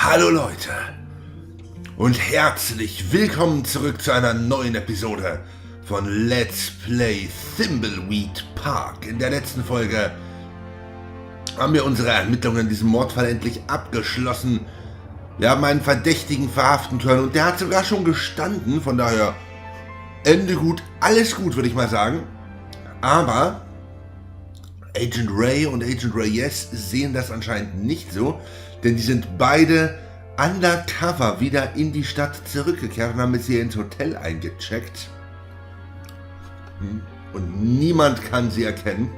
Hallo Leute und herzlich willkommen zurück zu einer neuen Episode von Let's Play Thimbleweed Park. In der letzten Folge haben wir unsere Ermittlungen in diesem Mordfall endlich abgeschlossen. Wir haben einen Verdächtigen verhaften können und der hat sogar schon gestanden, von daher Ende gut, alles gut, würde ich mal sagen. Aber Agent Ray und Agent Reyes sehen das anscheinend nicht so, denn die sind beide undercover wieder in die Stadt zurückgekehrt und haben jetzt hier ins Hotel eingecheckt. Und niemand kann sie erkennen.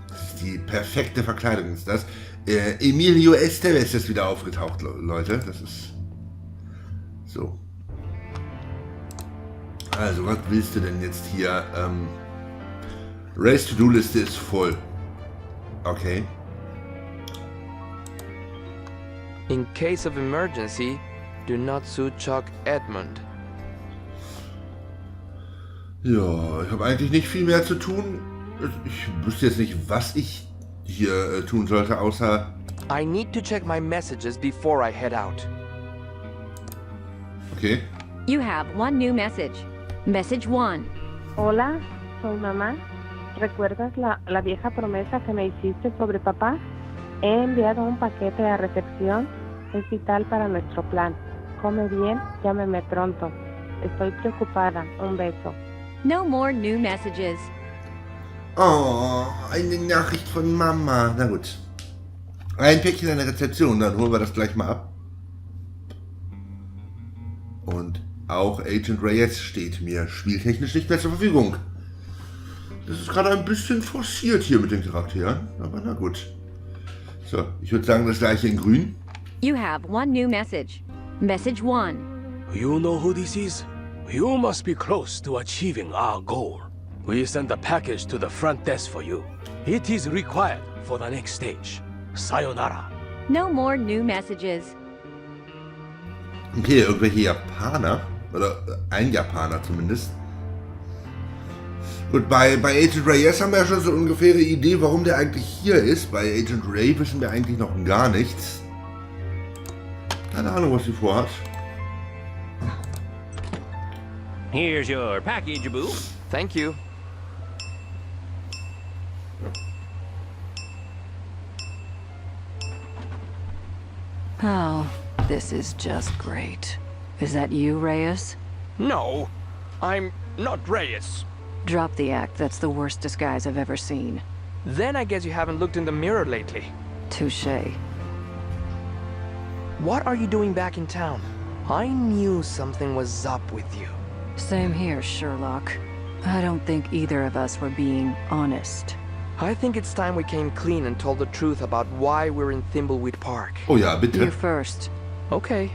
Das ist die perfekte Verkleidung, ist das. Emilio Estevez ist wieder aufgetaucht, Leute. Das ist so. Also, was willst du denn jetzt hier? Reyes To-Do-Liste ist voll. Okay. In case of emergency, do not sue Chuck Edmund. Ja, ich habe eigentlich nicht viel mehr zu tun. Ich wüsste jetzt nicht, was ich hier tun sollte, außer... I need to check my messages before I head out. Okay. You have one new message. Message 1. Hola, soy mamá. ¿Recuerdas la vieja promesa que me hiciste sobre papá? He enviado un paquete a recepción. Es vital para nuestro plan. Come bien, llámeme pronto. Estoy preocupada. Un beso. No more new messages. Oh, eine Nachricht von Mama. Na gut. Ein Päckchen an der Rezeption, dann holen wir das gleich mal ab. Und auch Agent Reyes steht mir spieltechnisch nicht mehr zur Verfügung. Das ist gerade ein bisschen forciert hier mit den Charakteren, aber na gut. So, ich würde sagen, das gleiche in grün. You have one new message. Message 1. You know who this is? You must be close to achieving our goal. We send a package to the front desk for you. It is required for the next stage. Sayonara. No more new messages. Okay, irgendwelche Japaner. Oder ein Japaner zumindest. Gut, bei Agent Reyes haben wir ja schon so eine ungefähre Idee, warum der eigentlich hier ist. Bei Agent Ray wissen wir eigentlich noch gar nichts. Keine Ahnung, was sie vorhat. Here's your package, boo. Thank you. Oh, this is just great. Is that you, Reyes? No, I'm not Reyes. Drop the act. That's the worst disguise I've ever seen. Then I guess you haven't looked in the mirror lately. Touché. What are you doing back in town? I knew something was up with you. Same here, Sherlock. I don't think either of us were being honest. I think it's time we came clean and told the truth about why we're in Thimbleweed Park. Oh ja, bitte. You first. Okay.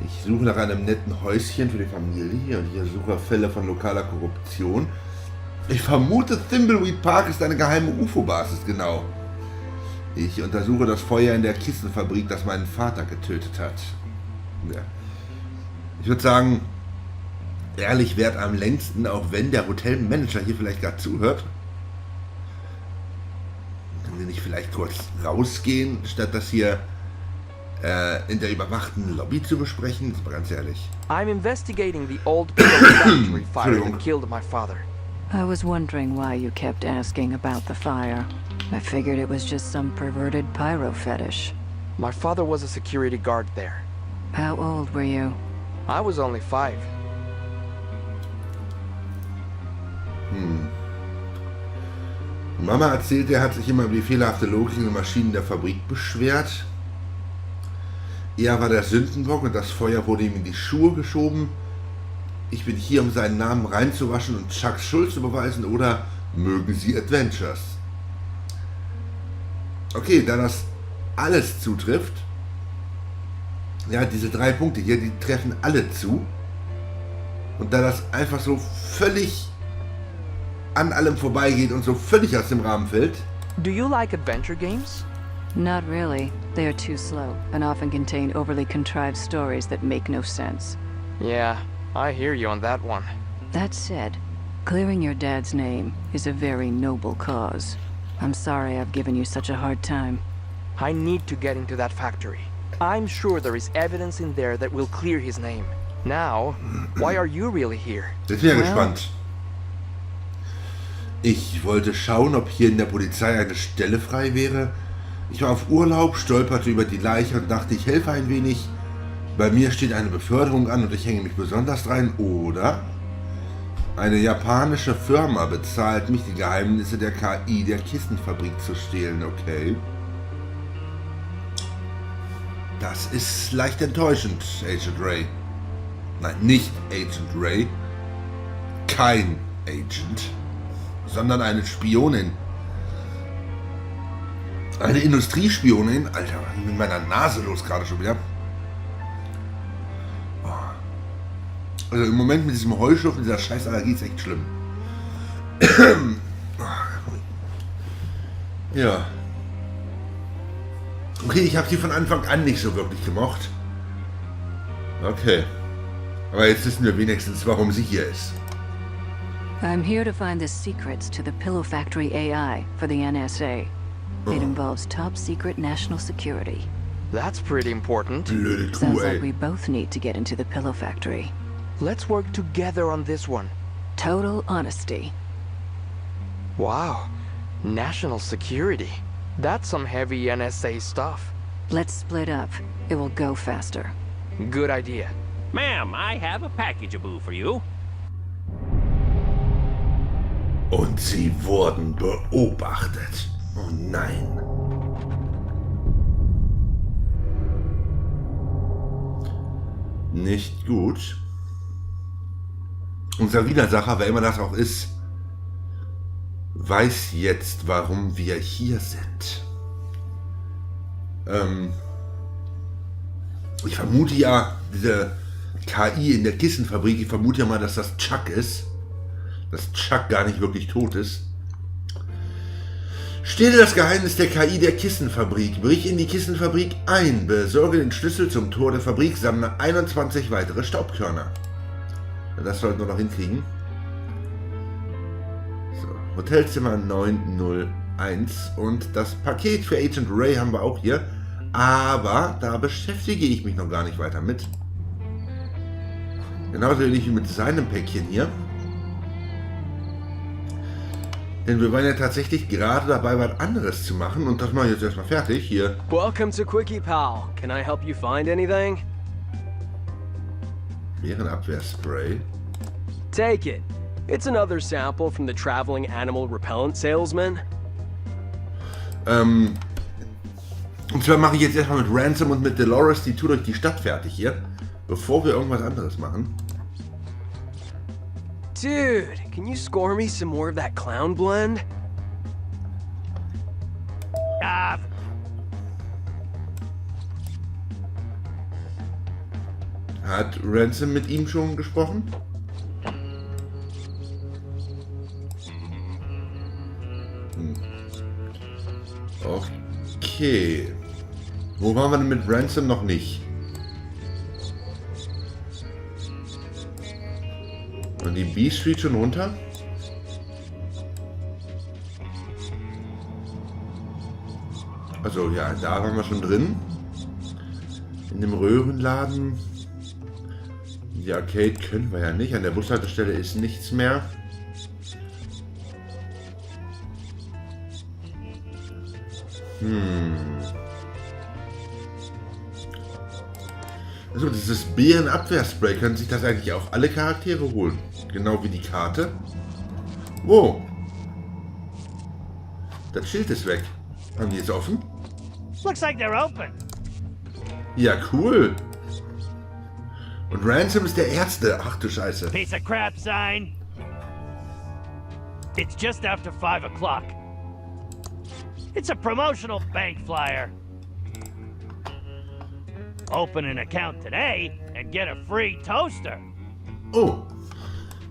Ich suche nach einem netten Häuschen für die Familie und ich suche Fälle von lokaler Korruption. Ich vermute, Thimbleweed Park ist eine geheime UFO-Basis, genau. Ich untersuche das Feuer in der Kissenfabrik, das meinen Vater getötet hat. Ja. Ich würde sagen, ehrlich währt am längsten, auch wenn der Hotelmanager hier vielleicht gerade zuhört. Können wir nicht vielleicht kurz rausgehen, statt das hier in der überwachten Lobby zu besprechen? Das war ganz ehrlich. I'm investigating the old factory fire that killed my father. I was wondering why you kept asking about the fire. I figured it was just some perverted pyro fetish. My father was a security guard there. How old were you? I was only 5. Mama erzählt, er hat sich immer über die fehlerhafte Logik in den Maschinen der Fabrik beschwert. Er war der Sündenbock und das Feuer wurde ihm in die Schuhe geschoben. Ich bin hier, um seinen Namen reinzuwaschen und Chucks Schuld zu beweisen, oder mögen Sie Adventures? Okay, da das alles zutrifft, ja, diese 3 Punkte hier, die treffen alle zu. Und da das einfach so völlig an allem vorbeigeht und so völlig aus dem Rahmen fällt. Do you like adventure games? Not really. They are too slow and often contain overly contrived stories that make no sense. Yeah, I hear you on that one. That said, clearing your dad's name is a very noble cause. I'm sorry I've given you such a hard time. I need to get into that factory. I'm sure there is evidence in there that will clear his name. Now, why are you really here? Jetzt bin ich gespannt. Ich wollte schauen, ob hier in der Polizei eine Stelle frei wäre. Ich war auf Urlaub, stolperte über die Leiche und dachte, ich helfe ein wenig. Bei mir steht eine Beförderung an und ich hänge mich besonders rein. Oder eine japanische Firma bezahlt mich, die Geheimnisse der KI der Kissenfabrik zu stehlen. Okay. Das ist leicht enttäuschend, Agent Ray. Nein, nicht Agent Ray. Kein Agent. Sondern eine Spionin. Eine Industriespionin? Alter, was ist mit meiner Nase los gerade schon wieder? Also im Moment mit diesem Heuschnupfen, dieser scheiß Allergie ist echt schlimm. Ja. Okay, ich habe sie von Anfang an nicht so wirklich gemocht. Okay. Aber jetzt wissen wir wenigstens, warum sie hier ist. I'm here to find the secrets to the Pillow Factory AI for the NSA. It involves top secret national security. That's pretty important. Blöde Kuh, Sounds like ey. we both need to get into the Pillow Factory. Let's work together on this one. Total honesty. Wow. National security. That's some heavy NSA stuff. Let's split up. It will go faster. Good idea. Ma'am, I have a package-a-boo for you. Und sie wurden beobachtet. Oh nein. Nicht gut. Unser Widersacher, wer immer das auch ist, weiß jetzt, warum wir hier sind. Ich vermute ja, diese KI in der Kissenfabrik, ich vermute ja mal, dass das Chuck ist. Dass Chuck gar nicht wirklich tot ist. Stehle das Geheimnis der KI der Kissenfabrik. Brich in die Kissenfabrik ein. Besorge den Schlüssel zum Tor der Fabrik. Sammle 21 weitere Staubkörner. Das sollten wir noch hinkriegen. So, Hotelzimmer 901. Und das Paket für Agent Ray haben wir auch hier. Aber da beschäftige ich mich noch gar nicht weiter mit. Genauso wenig wie mit seinem Päckchen hier. Denn wir waren ja tatsächlich gerade dabei, was anderes zu machen. Und das mache ich jetzt erstmal fertig. Hier. Welcome to Quickie Pal. Can I help you find anything? Bärenabwehrspray. Take it. It's another sample from the traveling animal repellent salesman. Und zwar mache ich jetzt erstmal mit Ransom und mit Dolores die Tour durch die Stadt fertig hier. Bevor wir irgendwas anderes machen. Dude, can you score me some more of that clown blend? Hat Ransom mit ihm schon gesprochen? Okay. Wo waren wir denn mit Ransom noch nicht? Und die B Street schon runter? Also ja, da waren wir schon drin. In dem Röhrenladen. Die Arcade können wir ja nicht. An der Bushaltestelle ist nichts mehr. Also dieses Bärenabwehrspray, können sich das eigentlich auch alle Charaktere holen? Genau wie die Karte. Wo? Das Schild ist weg. Haben die jetzt offen? Looks like they're open. Ja, cool. Und Ransom ist der Erste. Ach du Scheiße. Piece of crap sign. It's just after 5 o'clock. It's a promotional bank flyer. Open an account today and get a free toaster. Oh.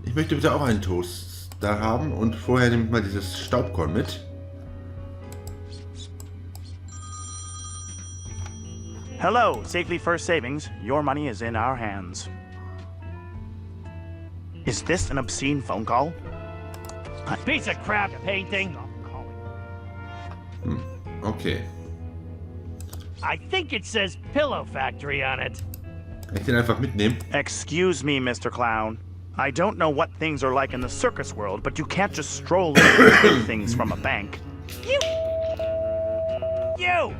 Ich möchte bitte auch einen Toaster haben. Und vorher nehme ich mal dieses Staubkorn mit. Hello, Safely First Savings. Your money is in our hands. Is this an obscene phone call? Piece of crap painting. Okay. I think it says Pillow Factory on it. Kann ich den einfach mitnehmen? Excuse me, Mr. Clown. I don't know what things are like in the circus world, but you can't just stroll in and take things from a bank. You!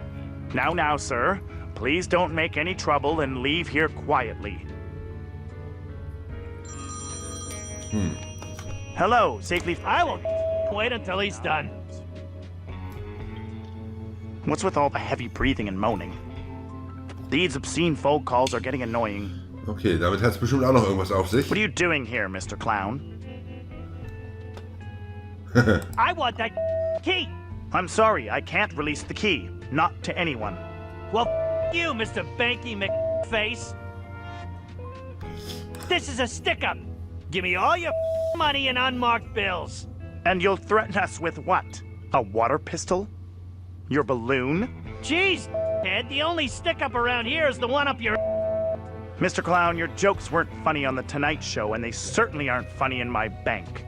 Now, sir. Please don't make any trouble and leave here quietly. Hello, safely... I will wait until he's done. What's with all the heavy breathing and moaning? These obscene phone calls are getting annoying. Okay, damit hat es bestimmt auch noch irgendwas auf sich. What are you doing here, Mr. Clown? I want that key. I'm sorry, I can't release the key. Not to anyone. Well, you, Mr. Banky McFace. This is a stick-up. Give me all your money and unmarked bills. And you'll threaten us with what? A water pistol? Your balloon? Jeez, Ed, the only stick-up around here is the one up your... Mr. Clown, your jokes weren't funny on The Tonight Show, and they certainly aren't funny in my bank.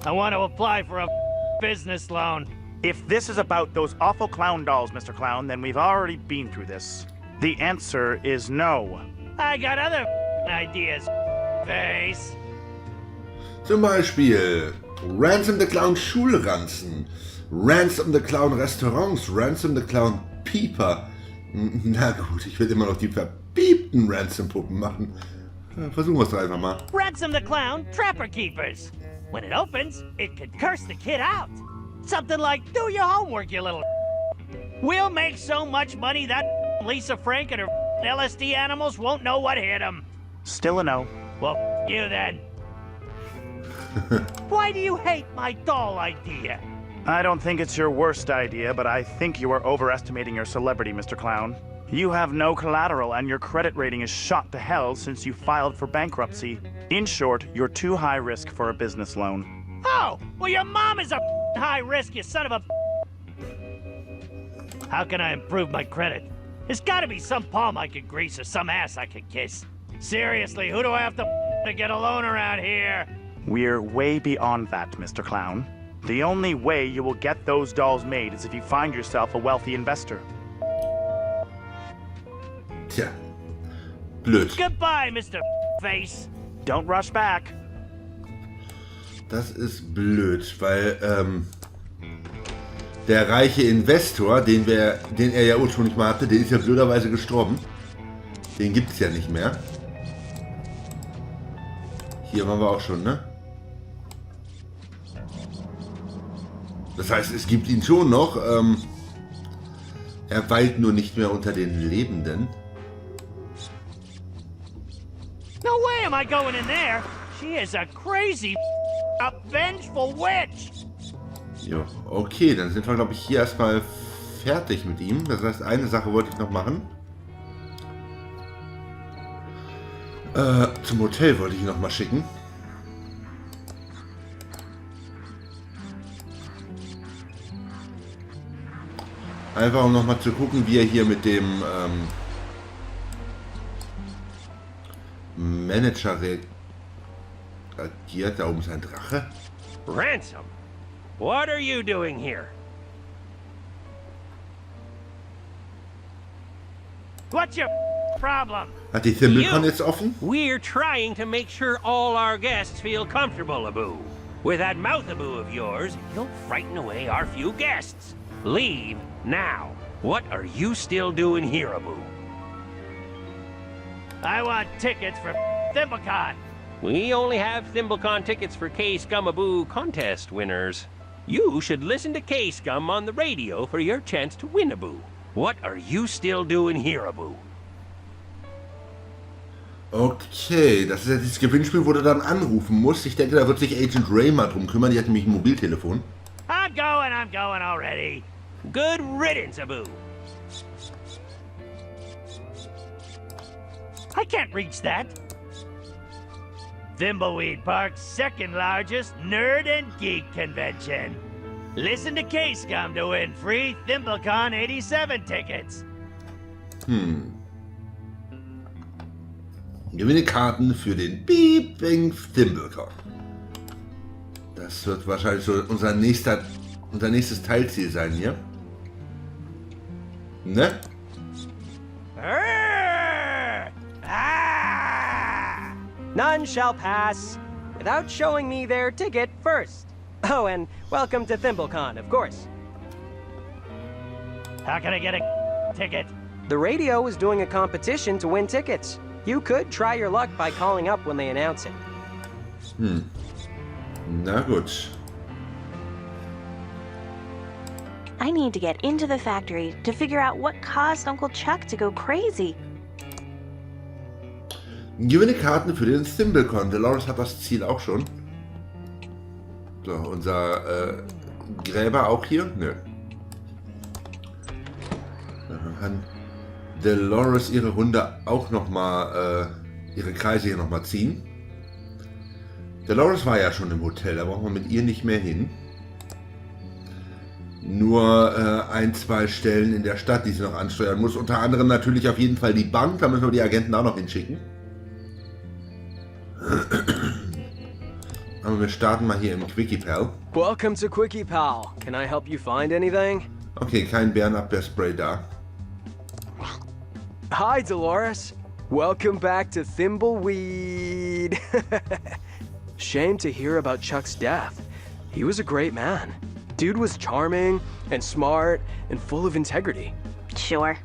I want to apply for a business loan. If this is about those awful clown dolls, Mr. Clown, then we've already been through this. The answer is no. I got other ideas, face. Zum Beispiel Ransom the Clown Schulranzen, Ransom the Clown Restaurants, Ransom the Clown Pieper. Na gut, ich will immer noch die verpiepten Ransom-Puppen machen. Versuchen wir es doch einfach mal. Ransom the Clown Trapper Keepers. When it opens, it could curse the kid out. Something like, do your homework, you little... We'll make so much money that Lisa Frank and her LSD animals won't know what hit them. Still a no. Well, you then. Why do you hate my doll idea? I don't think it's your worst idea, but I think you are overestimating your celebrity, Mr. Clown. You have no collateral, and your credit rating is shot to hell since you filed for bankruptcy. In short, you're too high risk for a business loan. Oh, well, your mom is a high risk, you son of a... How can I improve my credit? There's gotta be some palm I could grease or some ass I could kiss. Seriously, who do I have to get a loan around here? We're way beyond that, Mr. Clown. The only way you will get those dolls made is if you find yourself a wealthy investor. Tja, blöd. Goodbye, Mr. Face. Don't rush back. Das ist blöd, weil der reiche Investor, den er ja ursprünglich mal hatte, der ist ja blöderweise gestorben. Den gibt es ja nicht mehr. Hier waren wir auch schon, ne? Das heißt, es gibt ihn schon noch. Er weilt nur nicht mehr unter den Lebenden. No way am I going in there. She is a crazy, a vengeful witch. Jo, okay, dann sind wir, glaube ich, hier erstmal fertig mit ihm. Das heißt, eine Sache wollte ich noch machen. Zum Hotel wollte ich ihn noch mal schicken. Einfach um noch mal zu gucken, wie er hier mit dem Manager reagiert. Da oben ist ein Drache. Ransom, what are you doing here? What's your problem? Hat die Thimbleweed jetzt offen? We're trying to make sure all our guests feel comfortable, Abu. With that mouth, Abu, of yours, you'll frighten away our few guests. Leave now. What are you still doing here, Abu? I want tickets for ThimbleCon. We only have ThimbleCon tickets for K-Scum Abu contest winners. You should listen to K-Scum on the radio for your chance to win, Abu. What are you still doing here, Abu? Okay, das ist ja dieses Gewinnspiel, wo du dann anrufen musst. Ich denke, da wird sich Agent Ray mal drum kümmern. Die hat nämlich ein Mobiltelefon. I'm going already. Good riddance, Abu. I can't reach that. Thimbleweed Park's second largest nerd and geek convention. Listen to K-Scum to win free ThimbleCon 87 tickets. Gewinne Karten für den Beeping ThimbleCon. Das wird wahrscheinlich so unser nächstes Teilziel sein hier. Ne? None shall pass without showing me their ticket first. Oh, and welcome to ThimbleCon, of course. How can I get a ticket? The radio is doing a competition to win tickets. You could try your luck by calling up when they announce it. Na gut. I need to get into the factory to figure out what caused Uncle Chuck to go crazy. Gewinne Karten für den ThimbleCon. Dolores hat das Ziel auch schon. So, unser Gräber auch hier? Nö. Dann kann Dolores ihre Runde auch nochmal, ihre Kreise hier nochmal ziehen. Dolores war ja schon im Hotel, da brauchen wir mit ihr nicht mehr hin. Nur ein, zwei Stellen in der Stadt, die sie noch ansteuern muss. Unter anderem natürlich auf jeden Fall die Bank, da müssen wir die Agenten auch noch hinschicken. Aber wir starten mal hier im Quickie Pal. Welcome to Quickie Pal. Can I help you find anything? Okay, kein Bärenabwehrspray da. Hi, Dolores. Welcome back to Thimbleweed. Shame to hear about Chuck's death. He was a great man. Dude was charming and smart and full of integrity. Sure.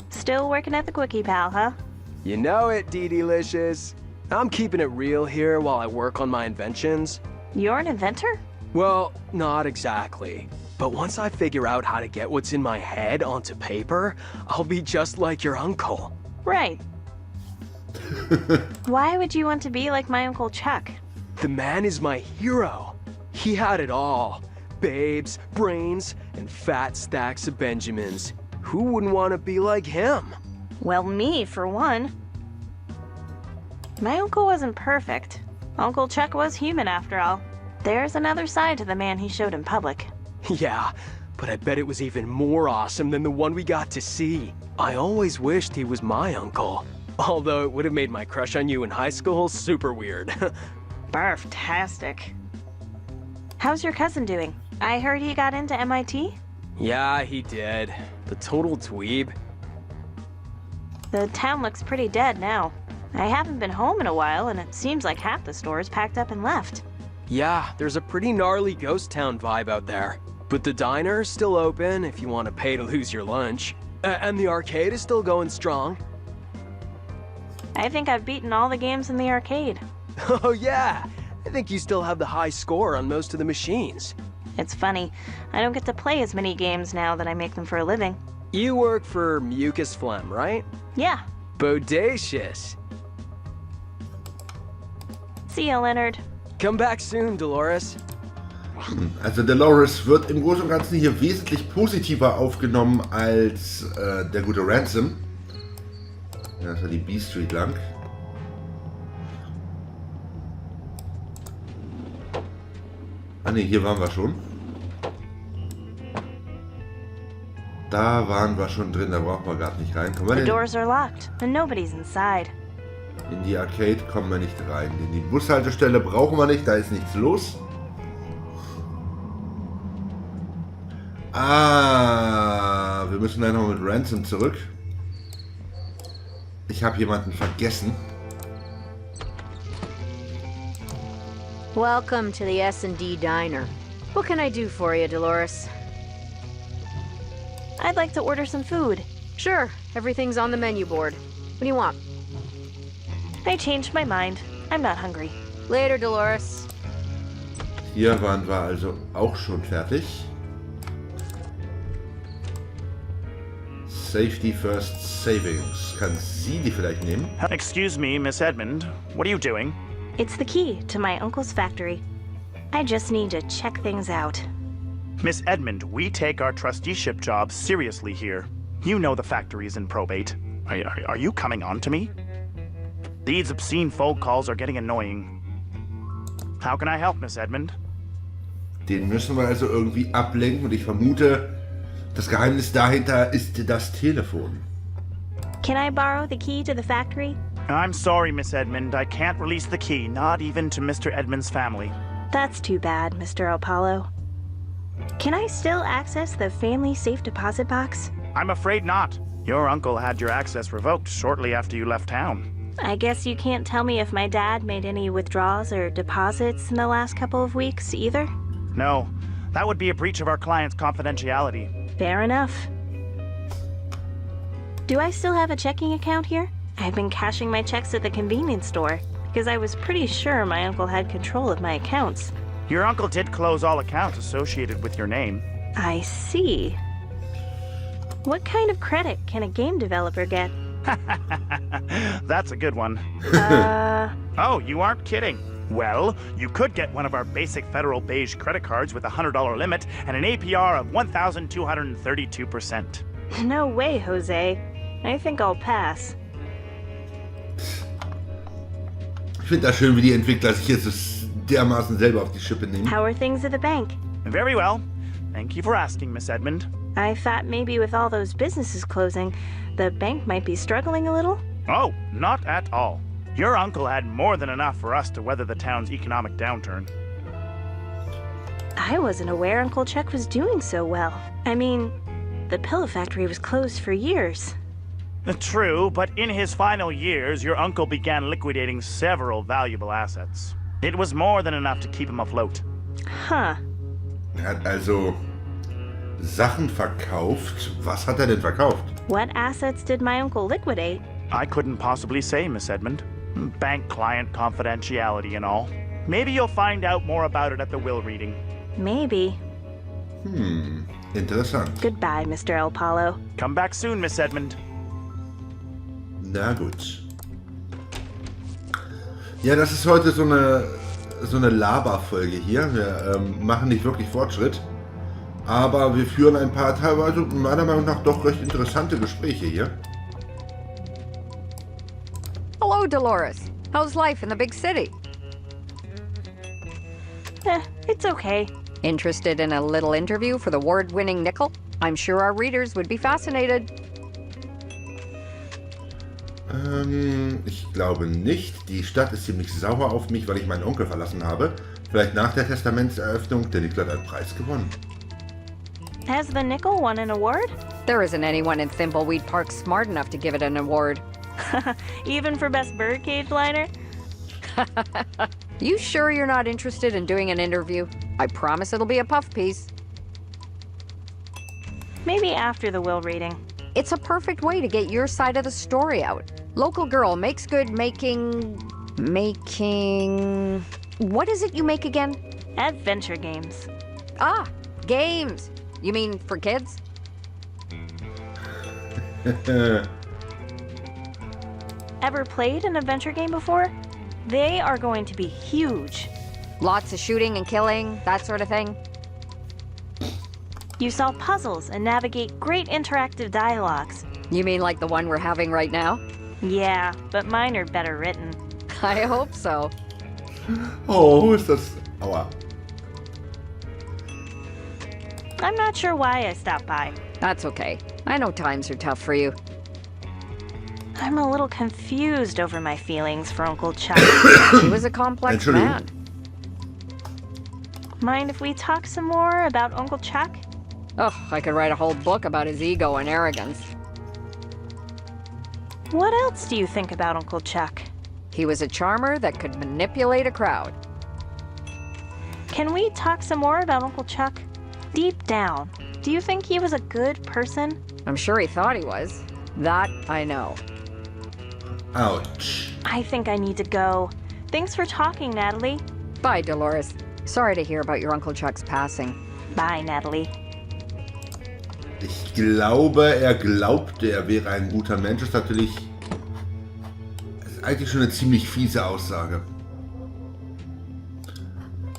Still working at the Quickie Pal, huh? You know it, Dee-Delicious. I'm keeping it real here while I work on my inventions. You're an inventor? Well, not exactly. But once I figure out how to get what's in my head onto paper, I'll be just like your uncle. Right. Why would you want to be like my Uncle Chuck? The man is my hero. He had it all. Babes, brains, and fat stacks of Benjamins. Who wouldn't want to be like him? Well, me, for one. My uncle wasn't perfect. Uncle Chuck was human, after all. There's another side to the man he showed in public. Yeah, but I bet it was even more awesome than the one we got to see. I always wished he was my uncle. Although it would have made my crush on you in high school super weird. Barf-tastic. How's your cousin doing? I heard he got into MIT? Yeah, he did. The total dweeb. The town looks pretty dead now. I haven't been home in a while, and it seems like half the stores packed up and left. Yeah, there's a pretty gnarly ghost town vibe out there. But the diner's still open if you want to pay to lose your lunch. And the arcade is still going strong. I think I've beaten all the games in the arcade. Oh yeah, I think you still have the high score on most of the machines. It's funny, I don't get to play as many games now that I make them for a living. You work for Mucus Phlegm, right? Yeah. Bodacious. See ya, Leonard. Come back soon, Dolores. Also Dolores wird im Großen und Ganzen hier wesentlich positiver aufgenommen als der gute Ransom. Ja, das war die B Street lang. Ah ne, hier waren wir schon. Da waren wir schon drin, da brauchen wir gerade nicht rein. The doors are locked and nobody's inside. In die Arcade kommen wir nicht rein. In die Bushaltestelle brauchen wir nicht, da ist nichts los. Ah, wir müssen dann noch mit Ransom zurück. Ich habe jemanden vergessen. Welcome to the S&D Diner. What can I do for you, Dolores? I'd like to order some food. Sure, everything's on the menu board. What do you want? I changed my mind. I'm not hungry. Later, Dolores. Hier waren wir also auch schon fertig. Safety First Savings. Kann sie die vielleicht nehmen? Excuse me, Miss Edmund. What are you doing? It's the key to my uncle's factory. I just need to check things out. Miss Edmund, we take our trusteeship job seriously here. You know the factory's in probate. Are you coming on to me? These obscene phone calls are getting annoying. How can I help, Miss Edmund? Den müssen wir also irgendwie ablenken und ich vermute, das Geheimnis dahinter ist das Telefon. Can I borrow the key to the factory? I'm sorry, Miss Edmund. I can't release the key, not even to Mr. Edmund's family. That's too bad, Mr. Apollo. Can I still access the family safe deposit box? I'm afraid not. Your uncle had your access revoked shortly after you left town. I guess you can't tell me if my dad made any withdrawals or deposits in the last couple of weeks either? No, that would be a breach of our client's confidentiality. Fair enough. Do I still have a checking account here? I've been cashing my checks at the convenience store because I was pretty sure my uncle had control of my accounts. Your uncle did close all accounts associated with your name. I see. What kind of credit can a game developer get? That's a good one. Oh, you aren't kidding. Well, you could get one of our basic federal beige credit cards with a $100 limit and an APR of 1,232%. No way, Jose. I think I'll pass. Ich finde das schön, wie die Entwickler sich jetzt so dermaßen selber auf die Schippe nehmen. How are things at the bank? Very well. Thank you for asking, Miss Edmund. I thought maybe with all those businesses closing, the bank might be struggling a little. Oh, not at all. Your uncle had more than enough for us to weather the town's economic downturn. I wasn't aware Uncle Chuck was doing so well. I mean, the pillow factory was closed for years. True, but in his final years, your uncle began liquidating several valuable assets. It was more than enough to keep him afloat. Huh. Er hat also Sachen verkauft. Was hat er denn verkauft? What assets did my uncle liquidate? I couldn't possibly say, Miss Edmund. Bank client confidentiality and all. Maybe you'll find out more about it at the will reading. Maybe. Interessant. Goodbye, Mr. El Palo. Come back soon, Miss Edmund. Na gut. Ja, das ist heute so eine Laberfolge hier. Wir machen nicht wirklich Fortschritt. Aber wir führen ein paar teilweise meiner Meinung nach doch recht interessante Gespräche hier. Hello, Dolores. How's life in the big city? It's okay. Interested in a little interview for the award-winning Nickel? I'm sure our readers would be fascinated. Ich glaube nicht. Die Stadt ist ziemlich sauer auf mich, weil ich meinen Onkel verlassen habe. Vielleicht nach der Testamentseröffnung. Der Nickel hat einen Preis gewonnen. Has the Nickel won an award? There isn't anyone in Thimbleweed Park smart enough to give it an award. Even for best birdcage liner? You sure you're not interested in doing an interview? I promise it'll be a puff piece. Maybe after the will reading. It's a perfect way to get your side of the story out. Local girl makes good making... What is it you make again? Adventure games. Ah, games. You mean for kids? Ever played an adventure game before? They are going to be huge. Lots of shooting and killing, that sort of thing? You solve puzzles and navigate great interactive dialogues. You mean like the one we're having right now? Yeah, but mine are better written. I hope so. Oh, ist das... Aua. I'm not sure why I stopped by. That's okay. I know times are tough for you. I'm a little confused over my feelings for Uncle Chuck. He was a complex man. Mind if we talk some more about Uncle Chuck? Oh, I could write a whole book about his ego and arrogance. What else do you think about Uncle Chuck? He was a charmer that could manipulate a crowd. Can we talk some more about Uncle Chuck? Deep down, do you think he was a good person? I'm sure he thought he was. That I know. Ouch. I think I need to go. Thanks for talking, Natalie. Bye, Dolores. Sorry to hear about your Uncle Chuck's passing. Bye, Natalie. Ich glaube, er glaubte, er wäre ein guter Mensch. Das ist natürlich... Das ist eigentlich schon eine ziemlich fiese Aussage.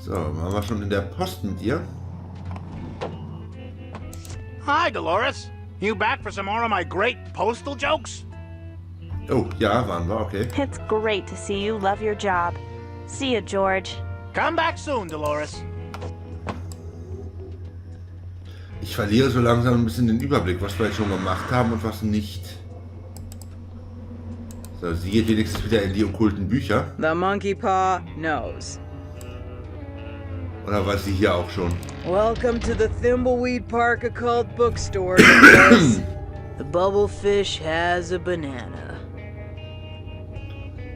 So, waren wir schon in der Post mit dir? Hi, Dolores. You back for some more of my great postal jokes? Oh, ja, waren wir, okay. It's great to see you love your job. See you, George. Come back soon, Dolores. Ich verliere so langsam ein bisschen den Überblick, was wir jetzt schon gemacht haben und was nicht. So, sie geht wenigstens wieder in die okkulten Bücher. The monkey paw knows. Oder war sie hier auch schon? Welcome to the Thimbleweed Park Occult Bookstore, Dolores. The bubblefish has a banana.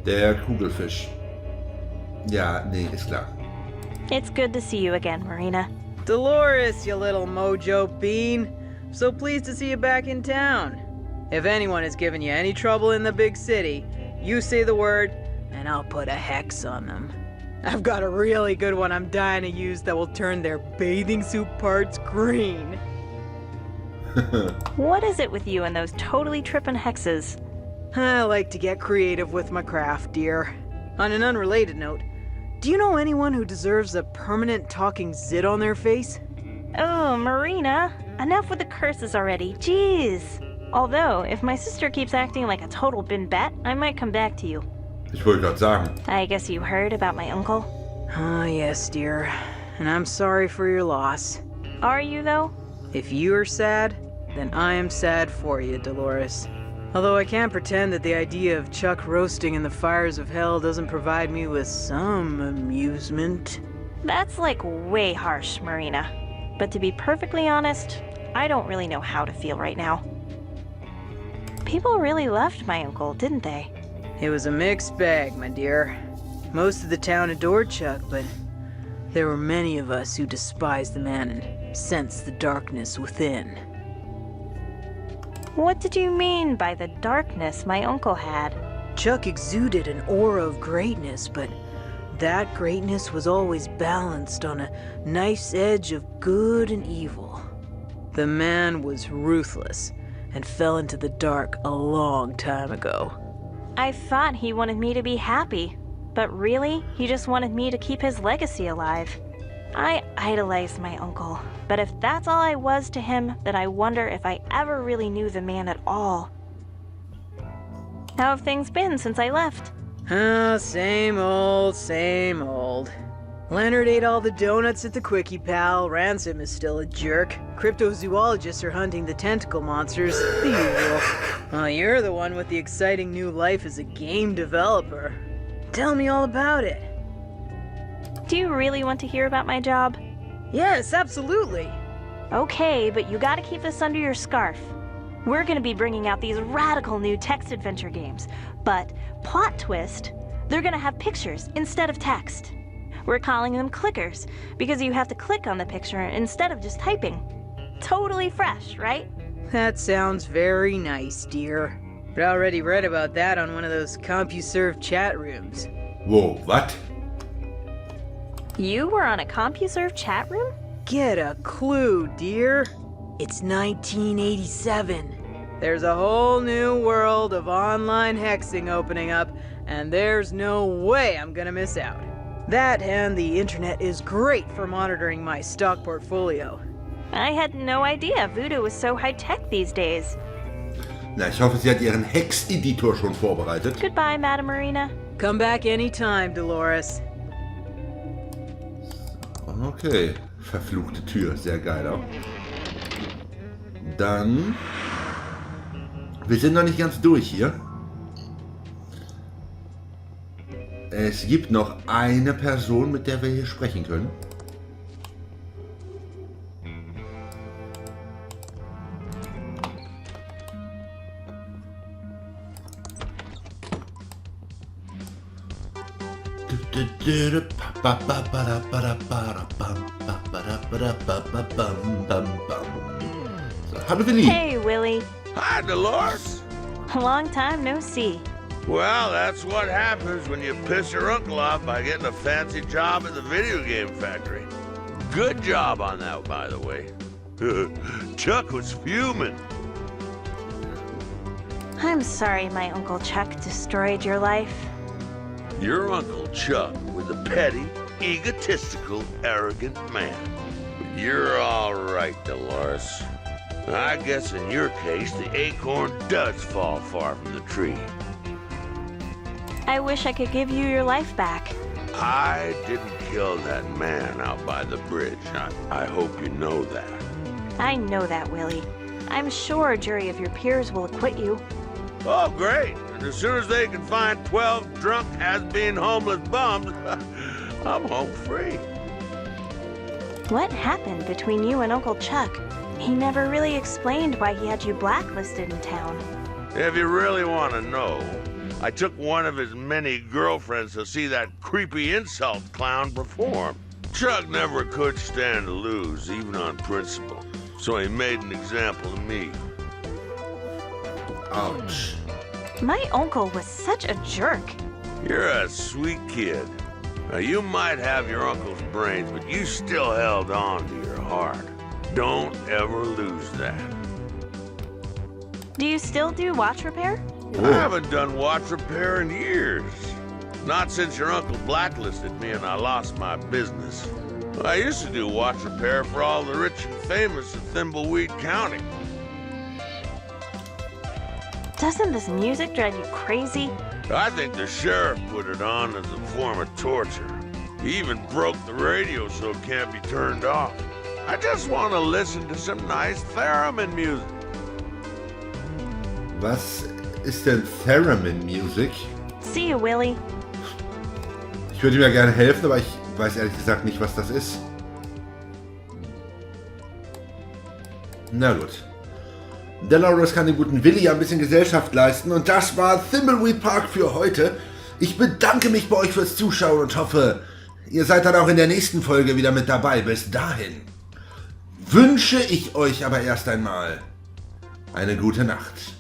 Der Kugelfisch. Ja, nee, ist klar. It's good to see you again, Marina. Dolores, you little mojo bean. So pleased to see you back in town. If anyone has given you any trouble in the big city, you say the word, and I'll put a hex on them. I've got a really good one I'm dying to use that will turn their bathing suit parts green. What is it with you and those totally trippin' hexes? I like to get creative with my craft, dear. On an unrelated note, do you know anyone who deserves a permanent talking zit on their face? Oh, Marina, enough with the curses already, jeez. Although, if my sister keeps acting like a total bin bat, I might come back to you. Ich wollte gerade sagen. I guess you heard about my uncle? Ah, yes, dear. And I'm sorry for your loss. Are you, though? If you are sad, then I am sad for you, Dolores. Although I can't pretend that the idea of Chuck roasting in the fires of hell doesn't provide me with some amusement. That's like way harsh, Marina. But to be perfectly honest, I don't really know how to feel right now. People really loved my uncle, didn't they? It was a mixed bag, my dear. Most of the town adored Chuck, but there were many of us who despised the man and sensed the darkness within. What did you mean by the darkness my uncle had? Chuck exuded an aura of greatness, but that greatness was always balanced on a nice edge of good and evil. The man was ruthless and fell into the dark a long time ago. I thought he wanted me to be happy, but really, he just wanted me to keep his legacy alive. I idolized my uncle, but if that's all I was to him, then I wonder if I ever really knew the man at all. How have things been since I left? Oh, same old, same old. Leonard ate all the donuts at the Quickie Pal, Ransom is still a jerk, cryptozoologists are hunting the tentacle monsters, the usual. Well, you're the one with the exciting new life as a game developer. Tell me all about it. Do you really want to hear about my job? Yes, absolutely. Okay, but you gotta keep this under your scarf. We're gonna be bringing out these radical new text adventure games, but plot twist, they're gonna have pictures instead of text. We're calling them clickers, because you have to click on the picture instead of just typing. Totally fresh, right? That sounds very nice, dear. But I already read about that on one of those CompuServe chat rooms. Whoa, what? You were on a CompuServe chat room? Get a clue, dear. It's 1987. There's a whole new world of online hexing opening up, and there's no way I'm gonna miss out. That and the internet is great for monitoring my stock portfolio. I had no idea Voodoo was so high-tech these days. Na, ich hoffe, sie hat ihren Hex-Editor schon vorbereitet. Goodbye, Madame Marina. Come back anytime, Dolores. Okay, verfluchte Tür, sehr geil auch. Dann... Wir sind noch nicht ganz durch hier. Es gibt noch eine Person, mit der wir hier sprechen können. Hallo Willi. Hey, Willie. Hi, Dolores. Long time no see. Well, that's what happens when you piss your uncle off by getting a fancy job at the video game factory. Good job on that, by the way. Chuck was fuming. I'm sorry my Uncle Chuck destroyed your life. Your Uncle Chuck was a petty, egotistical, arrogant man. But you're all right, Dolores. I guess in your case, the acorn does fall far from the tree. I wish I could give you your life back. I didn't kill that man out by the bridge. I hope you know that. I know that, Willie. I'm sure a jury of your peers will acquit you. Oh, great. And as soon as they can find 12 drunk, has-been homeless bums, I'm home free. What happened between you and Uncle Chuck? He never really explained why he had you blacklisted in town. If you really want to know, I took one of his many girlfriends to see that creepy insult clown perform. Chuck never could stand to lose, even on principle, so he made an example of me. Ouch. My uncle was such a jerk. You're a sweet kid. Now, you might have your uncle's brains, but you still held on to your heart. Don't ever lose that. Do you still do watch repair? I haven't done watch repair in years. Not since your uncle blacklisted me and I lost my business. I used to do watch repair for all the rich and famous in Thimbleweed County. Doesn't this music drive you crazy? I think the sheriff put it on as a form of torture. He even broke the radio so it can't be turned off. I just want to listen to some nice theremin music. Was ist denn Theremin Music? See you, Willie. Ich würde mir gerne helfen, aber ich weiß ehrlich gesagt nicht, was das ist. Na gut. Dolores kann dem guten Willi ein bisschen Gesellschaft leisten und das war Thimbleweed Park für heute. Ich bedanke mich bei euch fürs Zuschauen und hoffe, ihr seid dann auch in der nächsten Folge wieder mit dabei. Bis dahin wünsche ich euch aber erst einmal eine gute Nacht.